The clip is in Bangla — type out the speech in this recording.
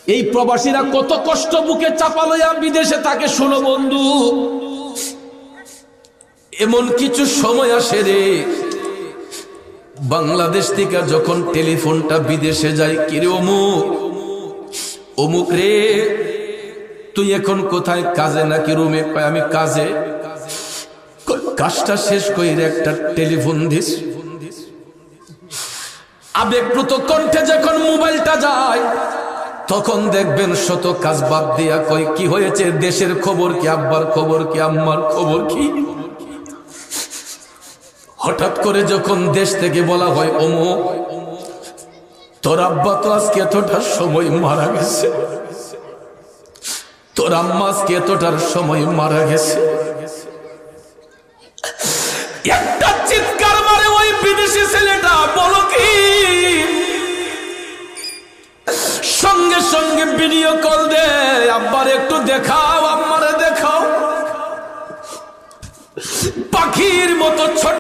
এই প্রবাসীরা কত কষ্ট বুকে চাপা লইয়া বিদেশে থাকে। শোনো বন্ধু, এমন কিছু সময় আসে রে, বাংলাদেশ থেকে যখন টেলিফোনটা বিদেশে যায়, কিরে অমুক অমুক রে, তুই এখন কোথায়? কাজে নাকি রুমে? পাই আমি কাজে। কাজটা শেষ করে একটা টেলিফোন দিস। আবেগপ্রুত কণ্ঠে যখন মোবাইলটা যায়, তখন দেখবেন শত কাজ বাদ দিয়া কই, কি হয়েছে? দেশের খবর কি? আব্বার খবর কি? আম্মার খবর কি? হঠাৎ করে যখন দেশ থেকে বলা হয়, অমুক তোর আব্বা তো আজকে এতটার সময় মারা গেছে, তোর আম্মা আজকে এতটার সময় মারা গেছে, একটা চিৎকার মারে ওই বিদেশি ছেলেটা, বলো কি? সঙ্গে সঙ্গে ভিডিও কল দে, আব্বার একটু দেখাও, আম্মারে দেখাও। পাখির মতো ছোট